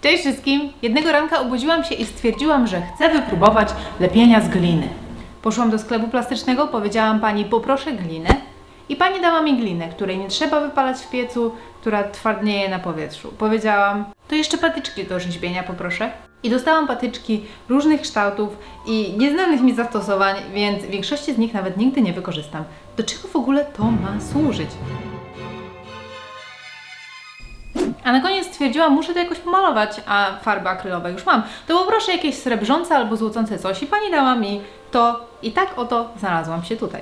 Cześć wszystkim! Jednego ranka obudziłam się i stwierdziłam, że chcę wypróbować lepienia z gliny. Poszłam do sklepu plastycznego, powiedziałam pani, poproszę glinę i pani dała mi glinę, której nie trzeba wypalać w piecu, która twardnieje na powietrzu. Powiedziałam, to jeszcze patyczki do rzeźbienia poproszę. I dostałam patyczki różnych kształtów i nieznanych mi zastosowań, więc większości z nich nawet nigdy nie wykorzystam. Do czego w ogóle to ma służyć? A na koniec stwierdziłam, muszę to jakoś pomalować, a farby akrylowe już mam. To poproszę jakieś srebrzące albo złocące coś i pani dała mi to i tak oto znalazłam się tutaj.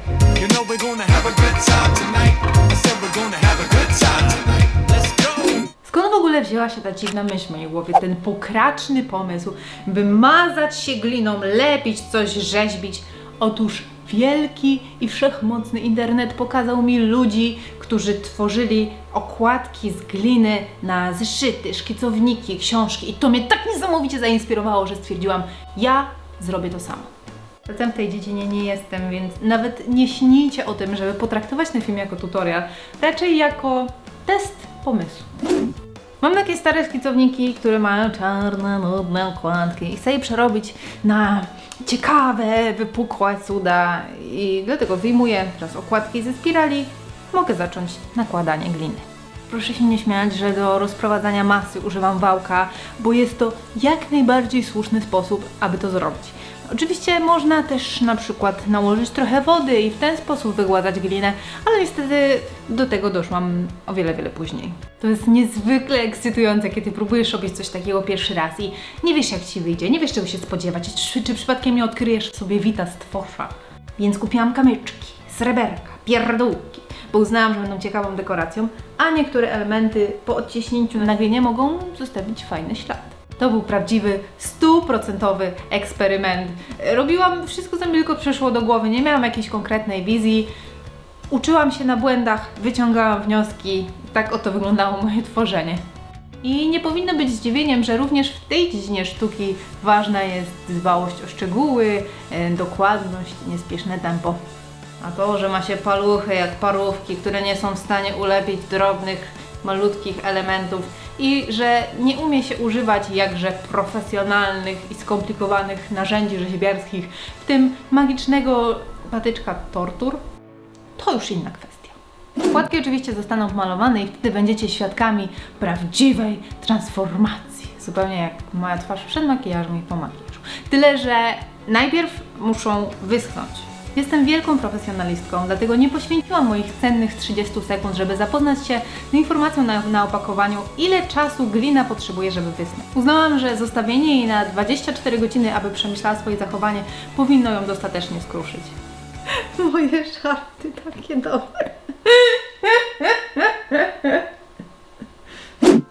Skąd w ogóle wzięła się ta dziwna myśl w mojej głowie, ten pokraczny pomysł, by mazać się gliną, lepić coś, rzeźbić? Otóż wielki i wszechmocny internet pokazał mi ludzi, którzy tworzyli okładki z gliny na zeszyty, szkicowniki, książki i to mnie tak niesamowicie zainspirowało, że stwierdziłam, ja zrobię to samo. Zatem w tej dziedzinie nie jestem, więc nawet nie śnijcie o tym, żeby potraktować ten film jako tutorial, raczej jako test pomysłu. Mam takie stare szkicowniki, które mają czarne, nudne okładki i chcę je przerobić na ciekawe, wypukłe cuda i dlatego wyjmuję teraz okładki ze spirali. Mogę zacząć nakładanie gliny. Proszę się nie śmiać, że do rozprowadzania masy używam wałka, bo jest to jak najbardziej słuszny sposób, aby to zrobić. Oczywiście można też na przykład nałożyć trochę wody i w ten sposób wygładzać glinę, ale niestety do tego doszłam o wiele później. To jest niezwykle ekscytujące, kiedy próbujesz robić coś takiego pierwszy raz i nie wiesz jak Ci wyjdzie, nie wiesz czego się spodziewać, czy przypadkiem nie odkryjesz w sobie wita stworza. Więc kupiłam kamyczki, sreberka, pierdółki, bo uznałam, że będą ciekawą dekoracją, a niektóre elementy po odciśnięciu na glinie mogą zostawić fajny ślad. To był prawdziwy, 100% eksperyment. Robiłam wszystko, co mi tylko przyszło do głowy, nie miałam jakiejś konkretnej wizji. Uczyłam się na błędach, wyciągałam wnioski. Tak oto wyglądało moje tworzenie. I nie powinno być zdziwieniem, że również w tej dziedzinie sztuki ważna jest dbałość o szczegóły, dokładność, niespieszne tempo. A to, że ma się paluchy jak parówki, które nie są w stanie ulepić drobnych, malutkich elementów i że nie umie się używać jakże profesjonalnych i skomplikowanych narzędzi rzeźbiarskich, w tym magicznego patyczka tortur, to już inna kwestia. Okładki oczywiście zostaną pomalowane i wtedy będziecie świadkami prawdziwej transformacji. Zupełnie jak moja twarz przed makijażem i po makijażu. Tyle, że najpierw muszą wyschnąć. Jestem wielką profesjonalistką, dlatego nie poświęciłam moich cennych 30 sekund, żeby zapoznać się z informacją na opakowaniu, ile czasu glina potrzebuje, żeby wysnąć. Uznałam, że zostawienie jej na 24 godziny, aby przemyślała swoje zachowanie, powinno ją dostatecznie skruszyć. Moje żarty takie dobre.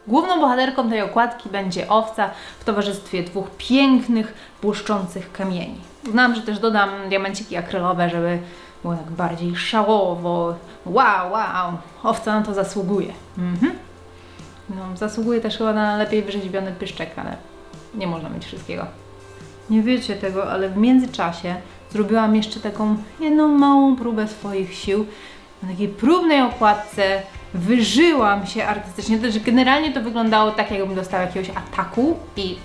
Główną bohaterką tej okładki będzie owca w towarzystwie dwóch pięknych, błyszczących kamieni. Uznałam, że też dodam diamenciki akrylowe, żeby było tak bardziej szałowo. Wow, owca na to zasługuje. No, zasługuje też chyba na lepiej wyrzeźbiony pyszczek, ale nie można mieć wszystkiego. Nie wiecie tego, ale w międzyczasie zrobiłam jeszcze taką jedną małą próbę swoich sił. Na takiej próbnej okładce wyżyłam się artystycznie, to znaczy generalnie to wyglądało tak, jakbym dostała jakiegoś ataku i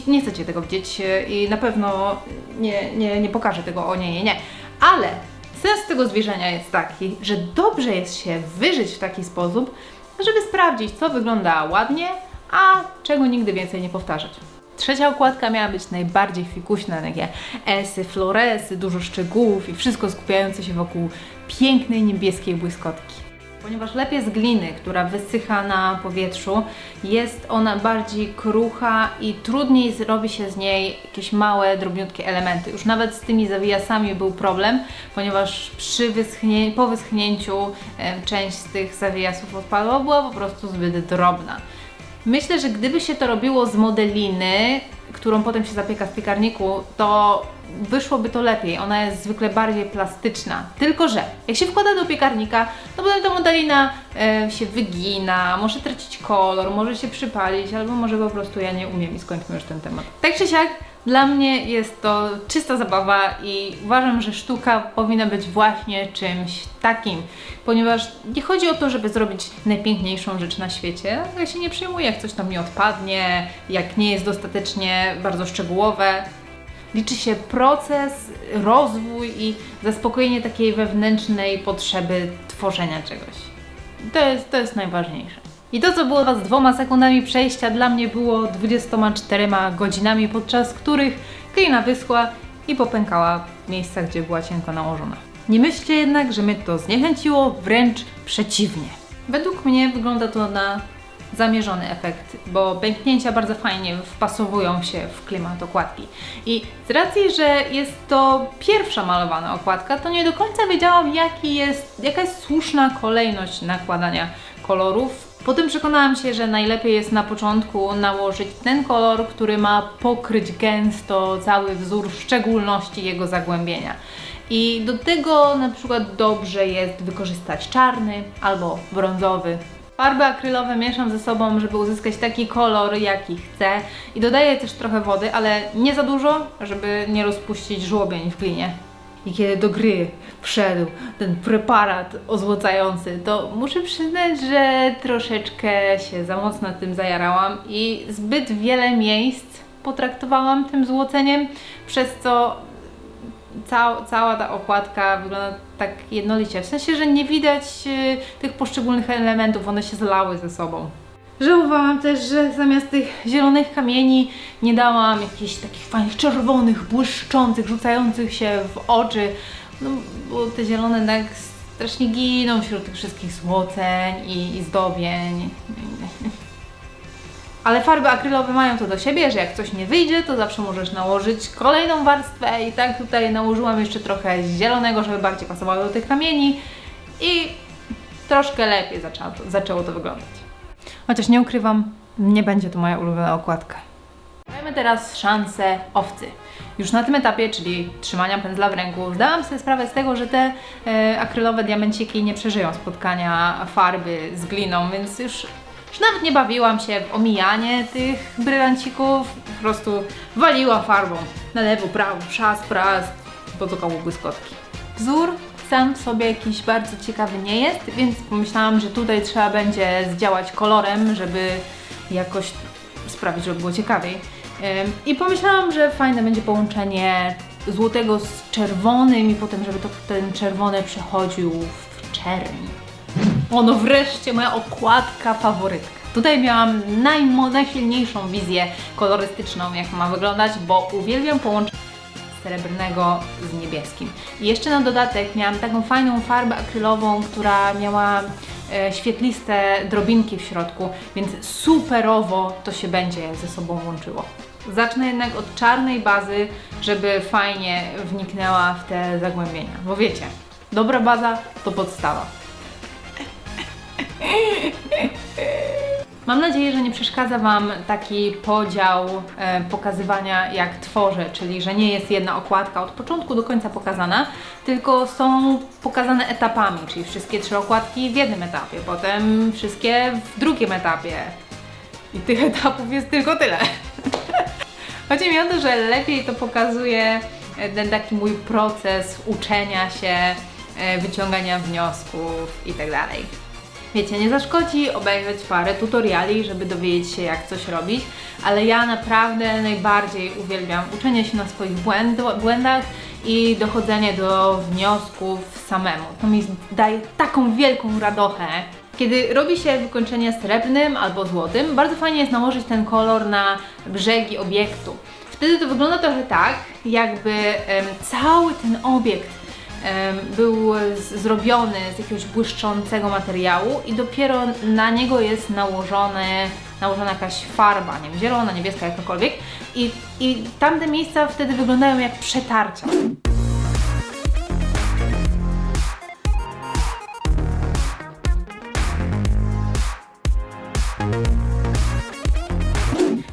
nie chcecie tego widzieć i na pewno nie pokażę tego, nie. Ale sens tego zwierzenia jest taki, że dobrze jest się wyżyć w taki sposób, żeby sprawdzić, co wygląda ładnie, a czego nigdy więcej nie powtarzać. Trzecia okładka miała być najbardziej fikuśna, takie esy, floresy, dużo szczegółów i wszystko skupiające się wokół pięknej niebieskiej błyskotki. Ponieważ lepiej z gliny, która wysycha na powietrzu, jest ona bardziej krucha i trudniej zrobi się z niej jakieś małe, drobniutkie elementy. Już nawet z tymi zawijasami był problem, ponieważ po wyschnięciu część z tych zawijasów odpadła, była po prostu zbyt drobna. Myślę, że gdyby się to robiło z modeliny, którą potem się zapieka w piekarniku, to wyszłoby to lepiej. Ona jest zwykle bardziej plastyczna. Tylko że jak się wkłada do piekarnika, to potem ta modelina się wygina, może tracić kolor, może się przypalić, albo może po prostu ja nie umiem i skończmy już ten temat. Tak czy siak, Dla mnie jest to czysta zabawa i uważam, że sztuka powinna być właśnie czymś takim, ponieważ nie chodzi o to, żeby zrobić najpiękniejszą rzecz na świecie. Ja się nie przejmuję, jak coś tam nie odpadnie, jak nie jest dostatecznie bardzo szczegółowe. Liczy się proces, rozwój i zaspokojenie takiej wewnętrznej potrzeby tworzenia czegoś. To jest najważniejsze. I to, co było z 2 sekundami przejścia, dla mnie było 24 godzinami, podczas których glina wyschła i popękała w miejscach, gdzie była cienko nałożona. Nie myślcie jednak, że mnie to zniechęciło, wręcz przeciwnie. Według mnie wygląda to na zamierzony efekt, bo pęknięcia bardzo fajnie wpasowują się w klimat okładki. I z racji, że jest to pierwsza malowana okładka, to nie do końca wiedziałam, jaka jest słuszna kolejność nakładania kolorów. Potem przekonałam się, że najlepiej jest na początku nałożyć ten kolor, który ma pokryć gęsto cały wzór, w szczególności jego zagłębienia. I do tego na przykład dobrze jest wykorzystać czarny albo brązowy. Farby akrylowe mieszam ze sobą, żeby uzyskać taki kolor, jaki chcę, i dodaję też trochę wody, ale nie za dużo, żeby nie rozpuścić żłobień w glinie. I kiedy do gry wszedł ten preparat ozłocający, to muszę przyznać, że troszeczkę się za mocno tym zajarałam i zbyt wiele miejsc potraktowałam tym złoceniem, przez co cała ta okładka wygląda tak jednolicie. W sensie, że nie widać tych poszczególnych elementów, one się zlały ze sobą. Żałowałam też, że zamiast tych zielonych kamieni nie dałam jakichś takich fajnych czerwonych, błyszczących, rzucających się w oczy, no bo te zielone tak strasznie giną wśród tych wszystkich złoceń i zdobień. Ale farby akrylowe mają to do siebie, że jak coś nie wyjdzie, to zawsze możesz nałożyć kolejną warstwę i tak tutaj nałożyłam jeszcze trochę zielonego, żeby bardziej pasowało do tych kamieni i troszkę lepiej zaczęło to wyglądać. Chociaż nie ukrywam, nie będzie to moja ulubiona okładka. Dajmy teraz szansę owcy. Już na tym etapie, czyli trzymania pędzla w ręku, zdałam sobie sprawę z tego, że te akrylowe diamenciki nie przeżyją spotkania farby z gliną, więc już nawet nie bawiłam się w omijanie tych brylancików, po prostu waliłam farbą na lewo, prawo, prast, bo to koło błyskotki. Wzór sam w sobie jakiś bardzo ciekawy nie jest, więc pomyślałam, że tutaj trzeba będzie zdziałać kolorem, żeby jakoś sprawić, żeby było ciekawiej. I pomyślałam, że fajne będzie połączenie złotego z czerwonym i potem, żeby ten czerwony przechodził w czerni. Ono wreszcie moja okładka faworytka. Tutaj miałam najsilniejszą wizję kolorystyczną, jak ma wyglądać, bo uwielbiam połączenie srebrnego z niebieskim. I jeszcze na dodatek miałam taką fajną farbę akrylową, która miała świetliste drobinki w środku, więc superowo to się będzie ze sobą łączyło. Zacznę jednak od czarnej bazy, żeby fajnie wniknęła w te zagłębienia, bo wiecie, dobra baza to podstawa. Mam nadzieję, że nie przeszkadza Wam taki podział pokazywania, jak tworzę, czyli że nie jest jedna okładka od początku do końca pokazana, tylko są pokazane etapami, czyli wszystkie 3 okładki w jednym etapie, potem wszystkie w drugim etapie. I tych etapów jest tylko tyle. Chodzi mi o to, że lepiej to pokazuje ten taki mój proces uczenia się, wyciągania wniosków itd. Wiecie, nie zaszkodzi obejrzeć parę tutoriali, żeby dowiedzieć się, jak coś robić, ale ja naprawdę najbardziej uwielbiam uczenie się na swoich błędach i dochodzenie do wniosków samemu. To mi daje taką wielką radochę. Kiedy robi się wykończenie srebrnym albo złotym, bardzo fajnie jest nałożyć ten kolor na brzegi obiektu. Wtedy to wygląda trochę tak, jakby cały ten obiekt był zrobiony z jakiegoś błyszczącego materiału i dopiero na niego jest nałożona jakaś farba, nie wiem, zielona, niebieska, jakakolwiek, i tamte miejsca wtedy wyglądają jak przetarcia.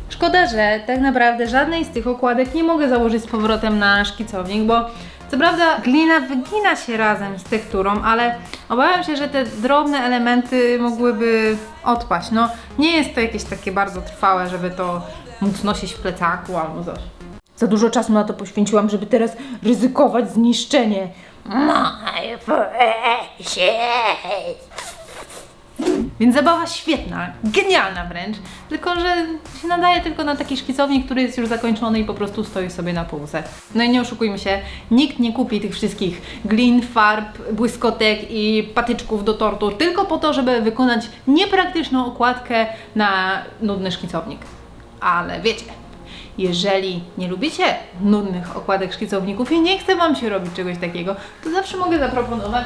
Szkoda, że tak naprawdę żadnej z tych okładek nie mogę założyć z powrotem na szkicownik, bo co prawda glina wygina się razem z tekturą, ale obawiam się, że te drobne elementy mogłyby odpaść. No, nie jest to jakieś takie bardzo trwałe, żeby to móc nosić w plecaku albo coś. Za dużo czasu na to poświęciłam, żeby teraz ryzykować zniszczenie. My precious. Więc zabawa świetna, genialna wręcz, tylko że się nadaje tylko na taki szkicownik, który jest już zakończony i po prostu stoi sobie na półce. No i nie oszukujmy się, nikt nie kupi tych wszystkich glin, farb, błyskotek i patyczków do tortu tylko po to, żeby wykonać niepraktyczną okładkę na nudny szkicownik. Ale wiecie, jeżeli nie lubicie nudnych okładek szkicowników i nie chce Wam się robić czegoś takiego, to zawsze mogę zaproponować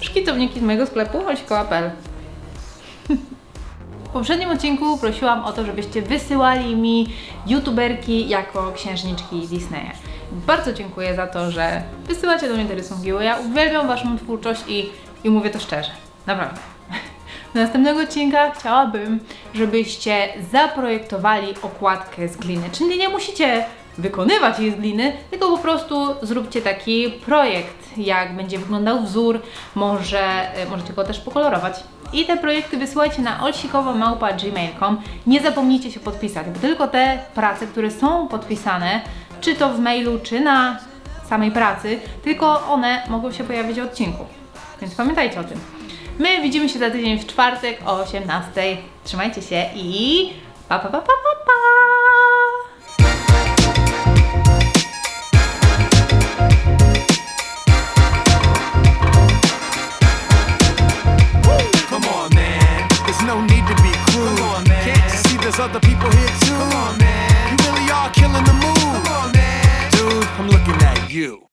szkicowniki z mojego sklepu olsikoła.pl. W poprzednim odcinku prosiłam o to, żebyście wysyłali mi youtuberki jako księżniczki Disneya. Bardzo dziękuję za to, że wysyłacie do mnie te rysunki, bo ja uwielbiam Waszą twórczość i mówię to szczerze. Naprawdę. Do następnego odcinka chciałabym, żebyście zaprojektowali okładkę z gliny. Czyli nie musicie wykonywać jej z gliny, tylko po prostu zróbcie taki projekt, jak będzie wyglądał wzór, możecie go też pokolorować. I te projekty wysyłajcie na olsikowa@gmail.com. Nie zapomnijcie się podpisać, bo tylko te prace, które są podpisane, czy to w mailu, czy na samej pracy, tylko one mogą się pojawić w odcinku. Więc pamiętajcie o tym. My widzimy się za tydzień w czwartek o 18:00. Trzymajcie się i pa pa pa pa pa pa! No need to be cruel. Can't you see there's other people here?